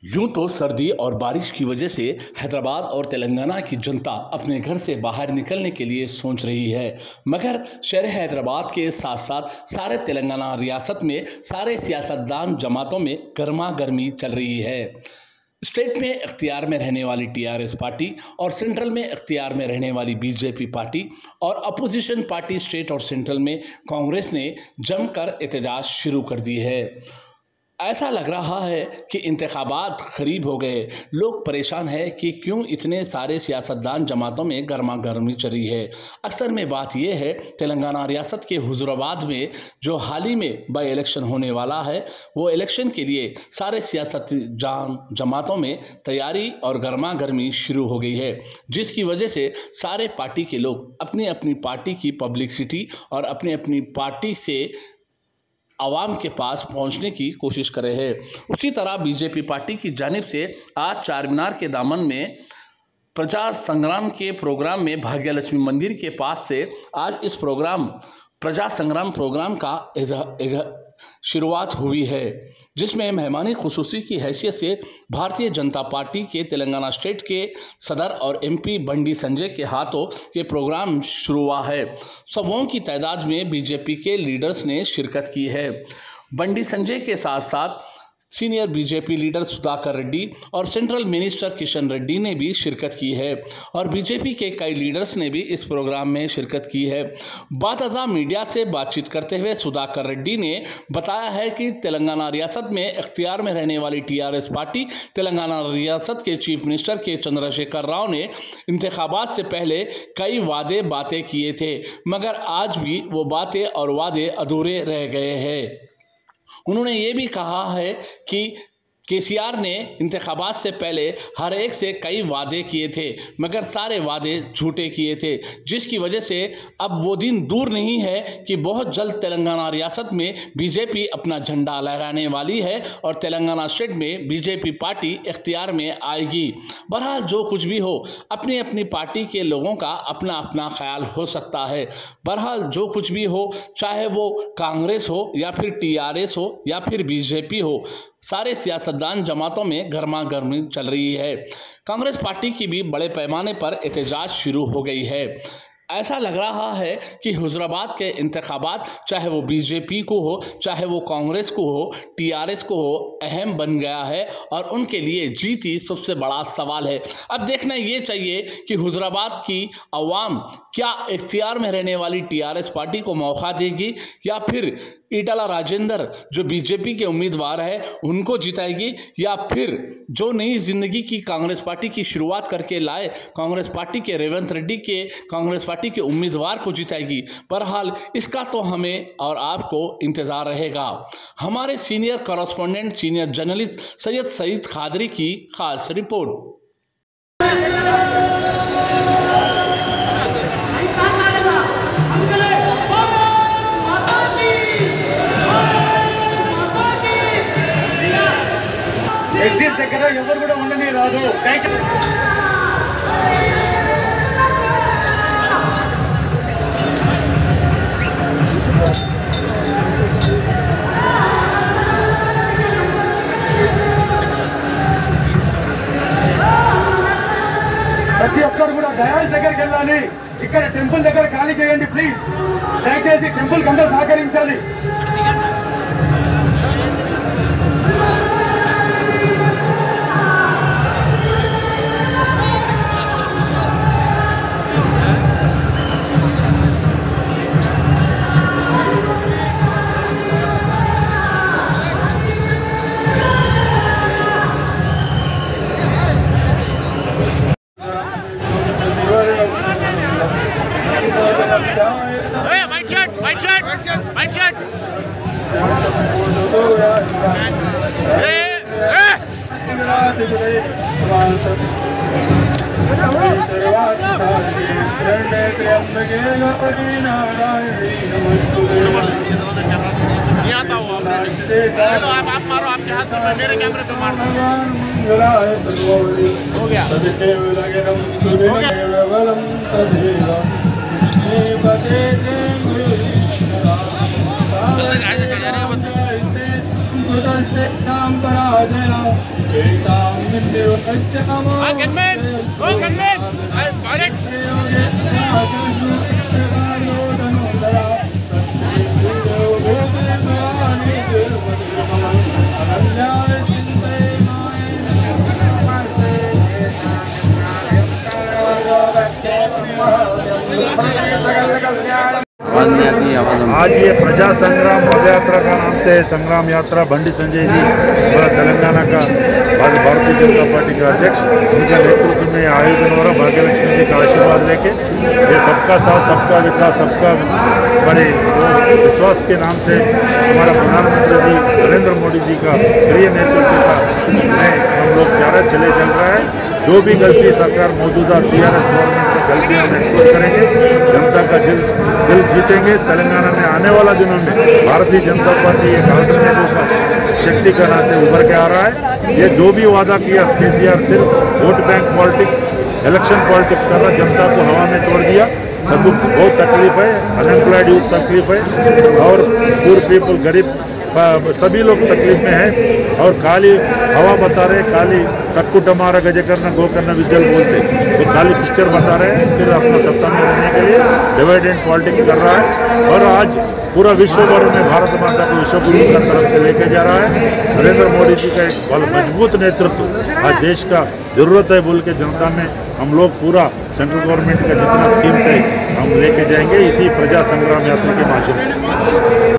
यूं तो सर्दी और बारिश की वजह से हैदराबाद और तेलंगाना की जनता अपने घर से बाहर निकलने के लिए सोच रही है, मगर शहर हैदराबाद के साथ साथ सारे तेलंगाना रियासत में सारे सियासतदान जमातों में गर्मा गर्मी चल रही है। स्टेट में इख्तियार में रहने वाली टीआरएस पार्टी और सेंट्रल में इख्तियार में रहने वाली बीजेपी पार्टी और अपोजिशन पार्टी स्टेट और सेंट्रल में कांग्रेस ने जमकर एहतजाज शुरू कर दी है। ऐसा लग रहा है कि इंतखाबात करीब हो गए। लोग परेशान है कि क्यों इतने सारे सियासतदान जमातों में गर्मा गर्मी चल रही है। अक्सर में बात यह है, तेलंगाना रियासत के हुजूराबाद में जो हाल ही में बाई इलेक्शन होने वाला है, वो इलेक्शन के लिए सारे सियासतदान जमातों में तैयारी और गर्मा गर्मी शुरू हो गई है, जिसकी वजह से सारे पार्टी के लोग अपनी अपनी पार्टी की पब्लिसिटी और अपनी अपनी पार्टी से आवाम के पास पहुंचने की कोशिश कर रहे हैं। उसी तरह बीजेपी पार्टी की जानिब से आज चारमीनार के दामन में प्रजा संग्राम के प्रोग्राम में भाग्य लक्ष्मी मंदिर के पास से आज इस प्रजा संग्राम प्रोग्राम का शुरुआत हुई है, जिसमें मेहमानी खुसूसी की हैसियत से भारतीय जनता पार्टी के तेलंगाना स्टेट के सदर और एमपी बंडी संजय के हाथों ये प्रोग्राम शुरू हुआ है। सौों की तादाद में बीजेपी के लीडर्स ने शिरकत की है। बंडी संजय के साथ साथ senior BJP leader Sudhakar Reddy और सेंट्रल मिनिस्टर किशन रेड्डी ने भी शिरकत की है और बीजेपी के कई लीडर्स ने भी इस प्रोग्राम में शिरकत की है। बाकायदा मीडिया से बातचीत करते हुए सुधाकर रेड्डी ने बताया है कि तेलंगाना रियासत में इख्तियार में रहने वाली टीआरएस पार्टी तेलंगाना रियासत के चीफ मिनिस्टर के चंद्रशेखर राव ने इंतखाबात से पहले कई बातें किए थे, मगर आज भी वो बातें और वादे अधूरे रह गए हैं। उन्होंने ये भी कहा है कि केसीआर ने इंतखाबात से पहले हर एक से कई वादे किए थे, मगर सारे वादे झूठे किए थे, जिसकी वजह से अब वो दिन दूर नहीं है कि बहुत जल्द तेलंगाना रियासत में बीजेपी अपना झंडा लहराने वाली है और तेलंगाना स्टेट में बीजेपी पार्टी इख्तियार में आएगी। बहरहाल जो कुछ भी हो, अपनी अपनी पार्टी के लोगों का अपना अपना ख्याल हो सकता है। बहरहाल जो कुछ भी हो, चाहे वो कांग्रेस हो या फिर टीआरएस हो या फिर बीजेपी हो, सारे सियासतदान जमातों में गर्मा गर्मी चल रही है। कांग्रेस पार्टी की भी बड़े पैमाने पर एहतजाज शुरू हो गई है। ऐसा लग रहा है कि हुजूराबाद के इंतखाबात, चाहे वो बीजेपी को हो, चाहे वो कांग्रेस को हो, टीआरएस को हो, अहम बन गया है और उनके लिए जीत ही सबसे बड़ा सवाल है। अब देखना ये चाहिए कि हुजूराबाद की अवाम क्या इख्तियार में रहने वाली टीआरएस पार्टी को मौका देगी या फिर ईटाला राजेंद्र जो बीजेपी के उम्मीदवार है उनको जिताएगी, या फिर जो नई जिंदगी की कांग्रेस पार्टी की शुरुआत करके लाए कांग्रेस पार्टी के रेवंत रेड्डी के कांग्रेस पार्टी के उम्मीदवार को जिताएगी। बहरहाल इसका तो हमें और आपको इंतजार रहेगा। हमारे senior correspondent, senior journalist Syed Saeed Qadri की खास रिपोर्ट। ఎగ్జిట్ దగ్గర ఎవరు కూడా ఉండని రాదు। ప్రతి ఒక్కరు కూడా డయాస్ దగ్గరికి వెళ్ళాలి। ఇక్కడ టెంపుల్ దగ్గర ఖాళీ చేయండి ప్లీజ్, దయచేసి టెంపుల్ కి అందరూ సహకరించాలి। आप मारो, आपके हाथ में, मेरे कैमरे पे मारो। हो गया, हो गया। आज ये प्रजा संग्राम पद यात्रा का नाम से संग्राम यात्रा बंडी संजय जी हमारा तेलंगाना का भारतीय जनता पार्टी का अध्यक्ष, उनके नेतृत्व में आयोजन हो रहा। भाग्यलक्ष्मी जी का आशीर्वाद लेके ये सबका साथ, सबका विकास, सबका बड़े विश्वास के नाम से हमारा प्रधानमंत्री जी नरेंद्र मोदी जी का प्रिय नेतृत्व का में हम लोग चल रहा है। जो भी गलती सरकार मौजूदा TRS गवर्नमेंट की गलतियां हम एक्सपोज करेंगे, जनता का दिल जीतेंगे। तेलंगाना में आने वाला दिनों में भारतीय जनता पार्टी एक अल्टरनेटिव का शक्ति का नाते उभर के आ रहा है। ये जो भी वादा किया केसीआर सिर्फ vote bank politics, election politics करना, जनता को हवा में छोड़ दिया। सबको बहुत तकलीफ है, अनएम्प्लॉयड यूथ तकलीफ है और पुअर पीपल, गरीब सभी लोग तकलीफ में हैं और खाली हवा बता रहे, खाली टक्कू टमारा गजे करना, गो करना, विजल बोलते तो खाली पिक्चर बता रहे हैं। फिर अपना सत्ता में रहने के लिए डिवाइड एंड पॉलिटिक्स कर रहा है और आज पूरा विश्व भर में भारत माता को विश्व गुरु की तरफ से लेके जा रहा है। नरेंद्र मोदी जी का एक मजबूत नेतृत्व आज देश का जरूरत है बोल के जनता में हम लोग पूरा सेंट्रल गवर्नमेंट का जितना स्कीम्स है हम लेके जाएंगे इसी प्रजा संग्राम यात्रा के माध्यम से।